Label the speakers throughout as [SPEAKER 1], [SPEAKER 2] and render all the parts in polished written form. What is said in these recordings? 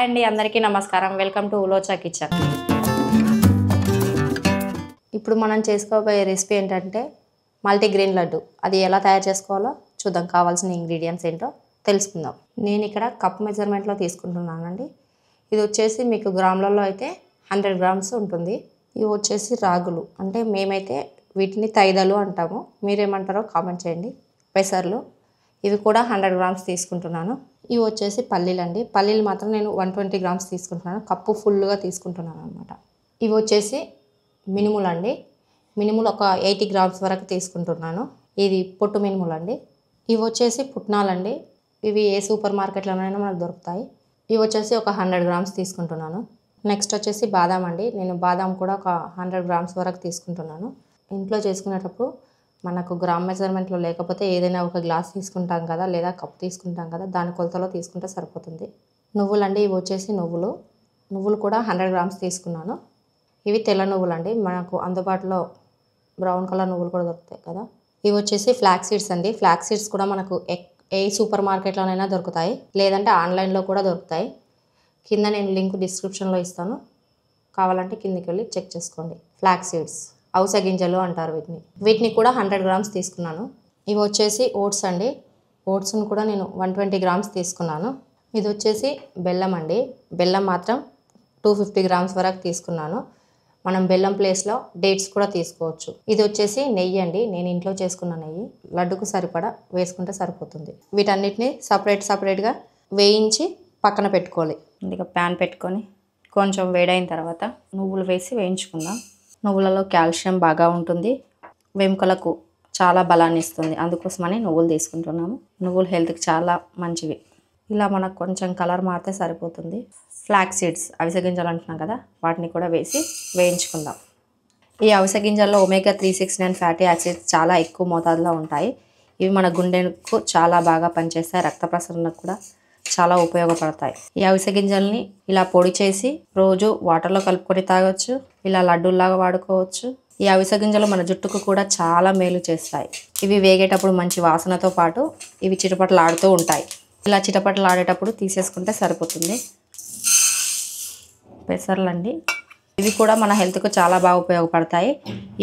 [SPEAKER 1] అండి అందరికీ నమస్కారం. Welcome to Ulocha kitchen. ఇప్పుడు మనం చేసుకోబోయే రెసిపీ ఏంటంటే మల్టీగ్రెయిన్ లడ్డు. అది ఎలా తయారు చేసుకోవాలో చూద్దాం. కావాల్సిన ఇంగ్రీడియంట్స్ ఏంటో తెలుసుకుందాం. నేను ఇక్కడ కప్ మెజర్మెంట్లో తీసుకుంటున్నానండి. ఇది వచ్చేసి మీకు గ్రాములలో అయితే 100 గ్రామ్స్ ఉంటుంది. ఇవి వచ్చేసి రాగులు, అంటే మేమైతే వీటిని తైదలు అంటాము, మీరేమంటారో కామెంట్ చేయండి. పెసర్లు, ఇవి కూడా 100 గ్రామ్స్ తీసుకుంటున్నాను. ఇవి వచ్చేసి పల్లీలు అండి. పల్లీలు మాత్రం నేను 120 గ్రామ్స్ తీసుకుంటున్నాను, కప్పు ఫుల్గా తీసుకుంటున్నాను అనమాట. ఇవి వచ్చేసి మినుములు అండి. మినుములు ఒక 80 గ్రామ్స్ వరకు తీసుకుంటున్నాను. ఇది పొట్టు మినుములు అండి. ఇవి వచ్చేసి పుట్నాలండి. ఇవి ఏ సూపర్ మార్కెట్లోనైనా మనకు దొరుకుతాయి. ఇవి వచ్చేసి ఒక 100 గ్రామ్స్ తీసుకుంటున్నాను. నెక్స్ట్ వచ్చేసి బాదాం అండి. నేను బాదాం కూడా ఒక 100 గ్రామ్స్ వరకు తీసుకుంటున్నాను. ఇంట్లో చేసుకునేటప్పుడు మనకు గ్రామ్ మెజర్మెంట్లో లేకపోతే ఏదైనా ఒక గ్లాస్ తీసుకుంటాం కదా, లేదా కప్ తీసుకుంటాం కదా, దాని కొలతలో తీసుకుంటే సరిపోతుంది. నువ్వులు అండి. ఇవి వచ్చేసి నువ్వులు కూడా 100 గ్రామ్స్ తీసుకున్నాను. ఇవి తెల్ల నువ్వులు అండి. మనకు అందుబాటులో బ్రౌన్ కలర్ నువ్వులు కూడా దొరుకుతాయి కదా. ఇవి వచ్చేసి ఫ్లాక్స్ సీడ్స్ అండి. ఫ్లాక్స్ సీడ్స్ కూడా మనకు ఏ సూపర్ మార్కెట్లోనైనా దొరుకుతాయి, లేదంటే ఆన్లైన్లో కూడా దొరుకుతాయి. కింద నేను లింక్ డిస్క్రిప్షన్లో ఇస్తాను, కావాలంటే కిందికి వెళ్ళి చెక్ చేసుకోండి. ఫ్లాక్స్ సీడ్స్, అవిసె గింజలు అంటారు వీటిని కూడా 100 గ్రామ్స్ తీసుకున్నాను. ఇవి వచ్చేసి ఓట్స్ అండి. ఓట్స్ని కూడా నేను 120 గ్రామ్స్ తీసుకున్నాను. ఇది వచ్చేసి బెల్లం అండి. బెల్లం మాత్రం 250 గ్రామ్స్ వరకు తీసుకున్నాను. మనం బెల్లం ప్లేస్లో డేట్స్ కూడా తీసుకోవచ్చు. ఇది వచ్చేసి నెయ్యి అండి. నేను ఇంట్లో చేసుకున్న నెయ్యి, లడ్డుకు సరిపడా వేసుకుంటే సరిపోతుంది. వీటన్నిటిని సపరేట్గా వేయించి పక్కన పెట్టుకోవాలి. ఇక ప్యాన్ పెట్టుకొని కొంచెం వేడైన తర్వాత నువ్వులు వేసి వేయించుకుందాం. నువ్వులలో కాల్షియం బాగా ఉంటుంది, వెముకలకు చాలా బలాన్ని ఇస్తుంది. అందుకోసమని నువ్వులు తీసుకుంటున్నాము. నువ్వులు హెల్త్కి చాలా మంచివి. ఇలా మనకు కొంచెం కలర్ మారితే సరిపోతుంది. ఫ్లాక్స్ సీడ్స్, అవిసె గింజలు అంటున్నాం కదా, వాటిని కూడా వేసి వేయించుకుందాం. ఈ అవిసె గింజల్లో ఒమేగా 369 ఫ్యాటీ యాసిడ్స్ చాలా ఎక్కువ మోతాదులో ఉంటాయి. ఇవి మన గుండెకు చాలా బాగా పనిచేస్తాయి, రక్త ప్రసరణకు కూడా చాలా ఉపయోగపడతాయి. ఈ అవిసె గింజల్ని ఇలా పొడి చేసి రోజు వాటర్లో కలుపుకొని తాగొచ్చు, ఇలా లడ్డూలాగా వాడుకోవచ్చు. ఈ అవిసె గింజలు మన జుట్టుకు కూడా చాలా మేలు చేస్తాయి. ఇవి వేగేటప్పుడు మంచి వాసనతో పాటు ఇవి చిటపటలాడుతూ ఉంటాయి. ఇలా చిటపటలాడేటప్పుడు తీసేసుకుంటే సరిపోతుంది. పెసర్లండి. ఇవి కూడా మన హెల్త్కు చాలా బాగా ఉపయోగపడతాయి.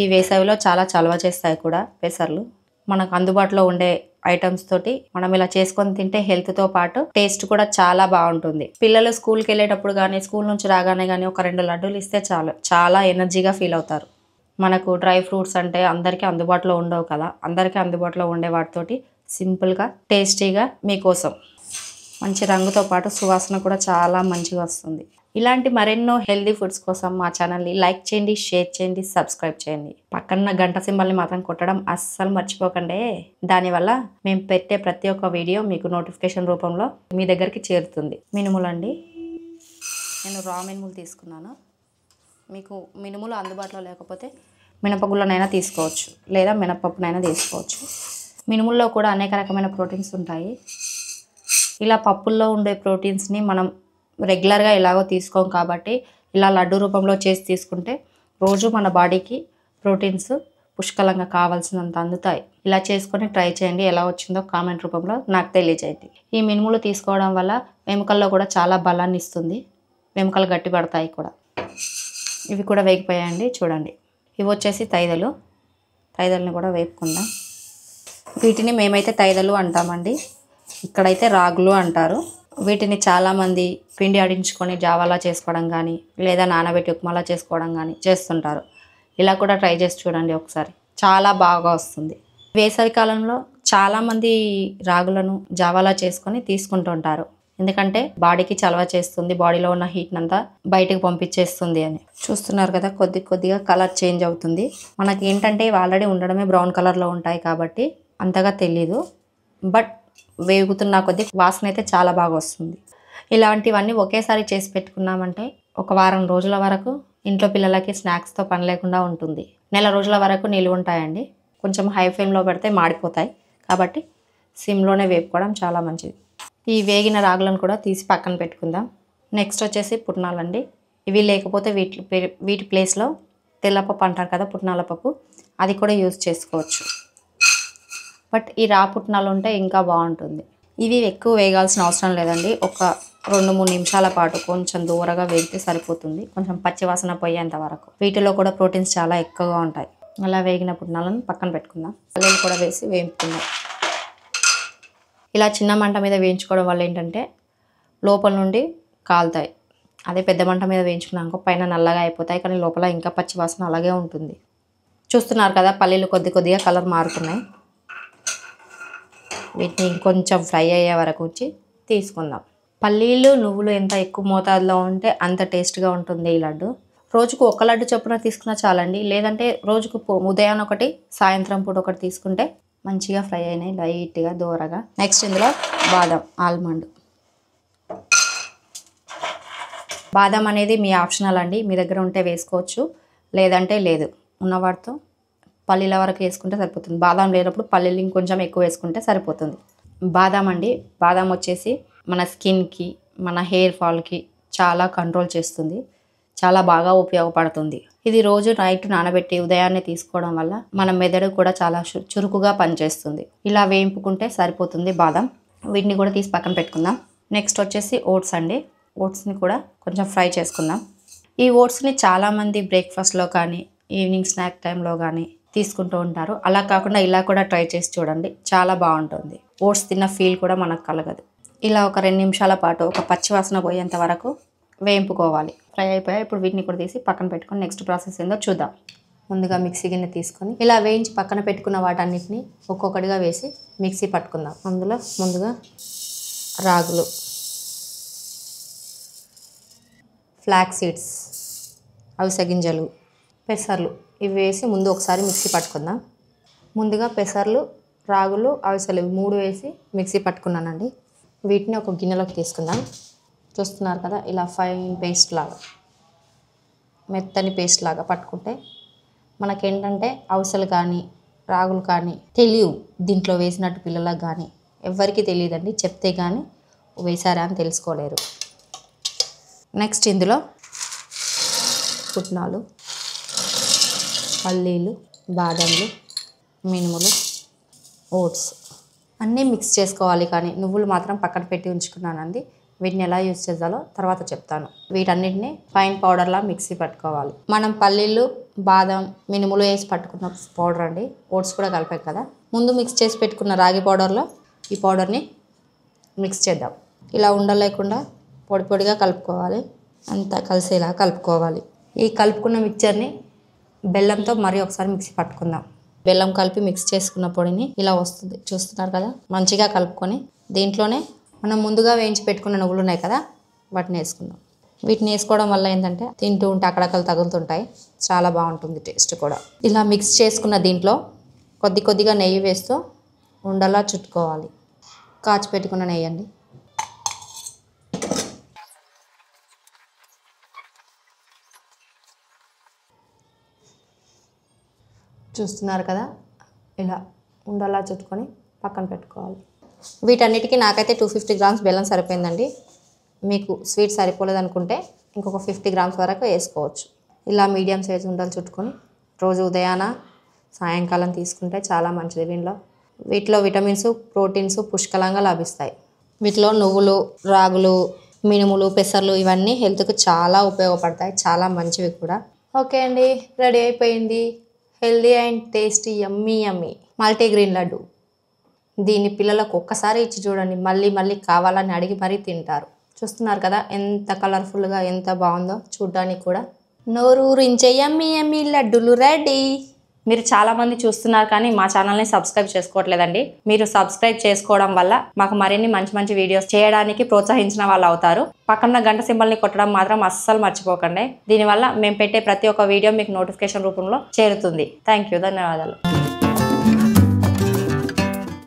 [SPEAKER 1] ఈ వేసవిలో చాలా చలవ చేస్తాయి కూడా పెసర్లు. మనకు అందుబాటులో ఉండే ఐటమ్స్ తోటి మనం ఇలా చేసుకొని తింటే హెల్త్తో పాటు టేస్ట్ కూడా చాలా బాగుంటుంది. పిల్లలు స్కూల్కి వెళ్ళేటప్పుడు కానీ, స్కూల్ నుంచి రాగానే కానీ ఒక 2 లడ్డూలు ఇస్తే చాలు, చాలా ఎనర్జీగా ఫీల్ అవుతారు. మనకు డ్రై ఫ్రూట్స్ అంటే అందరికీ అందుబాటులో ఉండవు కదా. అందరికీ అందుబాటులో ఉండే వాటితోటి సింపుల్గా టేస్టీగా మీకోసం మంచి రంగుతో పాటు సువాసన కూడా చాలా మంచిగా వస్తుంది. ఇలాంటి మరెన్నో హెల్దీ ఫుడ్స్ కోసం మా ఛానల్ని లైక్ చేయండి, షేర్ చేయండి, సబ్స్క్రైబ్ చేయండి. పక్కన గంట సింబల్ని మాత్రం కొట్టడం అస్సలు మర్చిపోకండి. దానివల్ల మేము పెట్టే ప్రతి ఒక్క వీడియో మీకు నోటిఫికేషన్ రూపంలో మీ దగ్గరికి చేరుతుంది. మినుములండి. నేను రా మినుములు తీసుకున్నాను. మీకు మినుములు అందుబాటులో లేకపోతే మినపగుళ్ళనైనా తీసుకోవచ్చు, లేదా మినపప్పునైనా తీసుకోవచ్చు. మినుముల్లో కూడా అనేక రకమైన ప్రోటీన్స్ ఉంటాయి. ఇలా పప్పుల్లో ఉండే ప్రోటీన్స్ని మనం రెగ్యులర్గా ఎలాగో తీసుకోం కాబట్టి ఇలా లడ్డు రూపంలో చేసి తీసుకుంటే రోజు మన బాడీకి ప్రోటీన్స్ పుష్కలంగా కావాల్సినంత అందుతాయి. ఇలా చేసుకొని ట్రై చేయండి. ఎలా వచ్చిందో కామెంట్ రూపంలో నాకు తెలియజేయండి. ఈ మినుములు తీసుకోవడం వల్ల వెముకల్లో కూడా చాలా బలాన్ని ఇస్తుంది. వెముకలు గట్టిపడతాయి కూడా. ఇవి కూడా వేగిపోయాయండి, చూడండి. ఇవి వచ్చేసి తైదల్ని కూడా వేపుకుందాం. వీటిని మేమైతే తైదలు అంటామండి, ఇక్కడైతే రాగులు అంటారు. వీటిని చాలామంది పిండి ఆడించుకొని జావాలా చేసుకోవడం కానీ, లేదా నానబెట్టి ఉప్మాలా చేసుకోవడం కానీ చేస్తుంటారు. ఇలా కూడా ట్రై చేసి చూడండి ఒకసారి, చాలా బాగా వస్తుంది. వేసవికాలంలో చాలామంది రాగులను జావాలా చేసుకొని తీసుకుంటుంటారు, ఎందుకంటే బాడీకి చలవ చేస్తుంది, బాడీలో ఉన్న హీట్ అంతా బయటకు పంపించేస్తుంది అని. చూస్తున్నారు కదా, కొద్దిగా కలర్ చేంజ్ అవుతుంది. మనకి ఏంటంటే ఇవి ఆల్రెడీ ఉండడమే బ్రౌన్ కలర్లో ఉంటాయి కాబట్టి అంతగా తెలీదు, బట్ వేగుతున్న కొద్ది వాసన అయితే చాలా బాగా వస్తుంది. ఇలాంటివన్నీ ఒకేసారి చేసి పెట్టుకున్నామంటే ఒక వారం రోజుల వరకు ఇంట్లో పిల్లలకి స్నాక్స్తో పని లేకుండా ఉంటుంది. నెల రోజుల వరకు నిలువ ఉంటాయండి. కొంచెం హై ఫ్లేమ్లో పెడితే మాడిపోతాయి కాబట్టి సిమ్లోనే వేపుకోవడం చాలా మంచిది. ఈ వేగిన రాగులను కూడా తీసి పక్కన పెట్టుకుందాం. నెక్స్ట్ వచ్చేసి పుట్నాలండి. ఇవి లేకపోతే వీటి ప్లేస్లో తెల్లపప్పు అంటారు కదా, పుట్నాల పప్పు, అది కూడా యూజ్ చేసుకోవచ్చు. బట్ ఈ రా పుట్నాలు ఉంటే ఇంకా బాగుంటుంది. ఇవి ఎక్కువ వేగాల్సిన అవసరం లేదండి. ఒక 2-3 నిమిషాల పాటు కొంచెం దూరగా వేగితే సరిపోతుంది. కొంచెం పచ్చివాసన పోయేంత వరకు. వీటిలో కూడా ప్రోటీన్స్ చాలా ఎక్కువగా ఉంటాయి. అలా వేగిన పుట్నాలను పక్కన పెట్టుకుందాం. పల్లీలు కూడా వేసి వేయించుకుందాం. ఇలా చిన్న మంట మీద వేయించుకోవడం వల్ల ఏంటంటే లోపల నుండి కాలుతాయి. అదే పెద్ద మంట మీద వేయించుకున్నాక పైన నల్లగా అయిపోతాయి, కానీ లోపల ఇంకా పచ్చివాసన అలాగే ఉంటుంది. చూస్తున్నారు కదా, పల్లీలు కొద్దిగా కలర్ మారుతున్నాయి. వీటిని ఇంకొంచెం ఫ్రై అయ్యే వరకు ఉంచి తీసుకుందాం. పల్లీలు నువ్వులు ఎంత ఎక్కువ మోతాదులో ఉంటే అంత టేస్ట్గా ఉంటుంది ఈ లడ్డు. రోజుకు 1 లడ్డు చొప్పున తీసుకున్నా చాలండి. లేదంటే రోజుకు ఉదయాన్ని ఒకటి, సాయంత్రం పూట ఒకటి తీసుకుంటే మంచిగా ఫ్రై అయినాయి, లైట్గా దూరగా. నెక్స్ట్ ఇందులో బాదం, ఆల్మండ్. బాదం అనేది మీ ఆప్షనల్ అండి. మీ దగ్గర ఉంటే వేసుకోవచ్చు, లేదంటే లేదు. ఉన్నవాటితో పల్లీల వరకు వేసుకుంటే సరిపోతుంది. బాదం లేనప్పుడు పల్లీలు ఇంకొంచెం ఎక్కువ వేసుకుంటే సరిపోతుంది. బాదం అండి, బాదం వచ్చేసి మన స్కిన్కి, మన హెయిర్ ఫాల్కి చాలా కంట్రోల్ చేస్తుంది. చాలా బాగా ఉపయోగపడుతుంది. ఇది రోజు నైట్ నానబెట్టి ఉదయాన్నే తీసుకోవడం వల్ల మన మెదడు కూడా చాలా చురుకుగా పనిచేస్తుంది. ఇలా వేయింపుకుంటే సరిపోతుంది బాదం. వీటిని కూడా తీసి పక్కన పెట్టుకుందాం. నెక్స్ట్ వచ్చేసి ఓట్స్ అండి. ఓట్స్ని కూడా కొంచెం ఫ్రై చేసుకుందాం. ఈ ఓట్స్ని చాలామంది బ్రేక్ఫాస్ట్లో కానీ ఈవినింగ్ స్నాక్ టైంలో కానీ తీసుకుంటూ ఉంటారు. అలా కాకుండా ఇలా కూడా ట్రై చేసి చూడండి, చాలా బాగుంటుంది. ఓట్స్ తిన్న ఫీల్ కూడా మనకు కలగదు. ఇలా ఒక 2 నిమిషాల పాటు ఒక పచ్చివాసన పోయేంత వరకు వేయింపుకోవాలి. ఫ్రై అయిపోయాయి. ఇప్పుడు వీటిని కూడా తీసి పక్కన పెట్టుకొని నెక్స్ట్ ప్రాసెస్ ఏందో చూద్దాం. ముందుగా మిక్సీ గిన్నె తీసుకొని ఇలా వేయించి పక్కన పెట్టుకున్న వాటన్నిటిని ఒక్కొక్కటిగా వేసి మిక్సీ పట్టుకుందాం. అందులో ముందుగా రాగులు, ఫ్లాక్ సీడ్స్, అవిసె గింజలు, పెసర్లు ఇవి వేసి ముందు ఒకసారి మిక్సీ పట్టుకుందాం. ముందుగా పెసర్లు, రాగులు, అవిసెలు 3 వేసి మిక్సీ పట్టుకున్నానండి. వీటిని ఒక గిన్నెలోకి తీసుకుందాం. చూస్తున్నారు కదా, ఇలా ఫైన్ పేస్ట్ లాగా, మెత్తని పేస్ట్ లాగా పట్టుకుంటే మనకేంటంటే అవిసెలు కానీ రాగులు కానీ తెలియవు. దీంట్లో వేసినట్టు పిల్లలకు కానీ ఎవ్వరికీ తెలియదండి. చెప్తే కానీ వేసారా అని తెలుసుకోలేరు. నెక్స్ట్ ఇందులో పుట్నాలు, పల్లీలు, బాదంలు, మినుములు, ఓట్స్ అన్నీ మిక్స్ చేసుకోవాలి. కానీ నువ్వులు మాత్రం పక్కన పెట్టి ఉంచుకున్నానండి. వీటిని ఎలా యూజ్ చేయాలో తర్వాత చెప్తాను. వీటన్నిటిని ఫైన్ పౌడర్లా మిక్సీ పట్టుకోవాలి. మనం పల్లీలు, బాదం, మినుములు వేసి పట్టుకున్న పౌడర్ అండి. ఓట్స్ కూడా కలిపాం కదా. ముందు మిక్స్ చేసి పెట్టుకున్న రాగి పౌడర్లో ఈ పౌడర్ని మిక్స్ చేద్దాం. ఇలా ఉండలేకుండా పొడి పొడిగా కలుపుకోవాలి. అంతా కలిసేలా కలుపుకోవాలి. ఈ కలుపుకున్న మిక్చర్ని బెల్లంతో మరి ఒకసారి మిక్సీ పట్టుకుందాం. బెల్లం కలిపి మిక్స్ చేసుకున్న పొడిని ఇలా వస్తుంది. చూస్తున్నారు కదా, మంచిగా కలుపుకొని దీంట్లోనే మనం ముందుగా వేయించి పెట్టుకున్న నువ్వులు ఉన్నాయి కదా, వాటిని వేసుకుందాం. వీటిని వేసుకోవడం వల్ల ఏంటంటే తింటూ ఉంటే అక్కడక్కలు తగులుతుంటాయి, చాలా బాగుంటుంది టేస్ట్ కూడా. ఇలా మిక్స్ చేసుకున్న దీంట్లో కొద్దిగా నెయ్యి వేస్తూ ఉండలా చుట్టుకోవాలి. కాచి పెట్టుకున్న నెయ్యి అండి. చూస్తున్నారు కదా, ఇలా ఉండలా చుట్టుకొని పక్కన పెట్టుకోవాలి. వీటన్నిటికీ నాకైతే 250 గ్రామ్స్ బెల్లం సరిపోయిందండి. మీకు స్వీట్ సరిపోలేదు అనుకుంటే ఇంకొక 50 గ్రామ్స్ వరకు వేసుకోవచ్చు. ఇలా మీడియం సైజు ఉండలు చుట్టుకొని రోజు ఉదయాన సాయంకాలం తీసుకుంటే చాలా మంచిది. వీటిలో విటమిన్స్, ప్రోటీన్స్ పుష్కలంగా లభిస్తాయి. వీటిలో నువ్వులు, రాగులు, మినుములు, పెసర్లు ఇవన్నీ హెల్త్కి చాలా ఉపయోగపడతాయి, చాలా మంచివి కూడా. ఓకే అండి, రెడీ అయిపోయింది. Healthy and tasty yummy multigrain laddu. దీన్ని పిల్లలకు ఒక్కసారి ఇచ్చి చూడండి, మళ్ళీ కావాలని అడిగి మరీ తింటారు. చూస్తున్నారు కదా ఎంత కలర్ఫుల్గా, ఎంత బాగుందో చూడ్డానికి కూడా. నోరూరించే యమ్మీ లడ్డులు రెడీ. మీరు చాలామంది చూస్తున్నారు కానీ మా ఛానల్ని సబ్స్క్రైబ్ చేసుకోవట్లేదండి. మీరు సబ్స్క్రైబ్ చేసుకోవడం వల్ల మాకు మరిన్ని మంచి వీడియోస్ చేయడానికి ప్రోత్సహించిన వాళ్ళు అవుతారు. పక్కన గంట సింబల్ని కొట్టడం మాత్రం అస్సలు మర్చిపోకండి. దీనివల్ల మేము పెట్టే ప్రతి ఒక్క వీడియో మీకు నోటిఫికేషన్ రూపంలో చేరుతుంది. థ్యాంక్ యూ, ధన్యవాదాలు.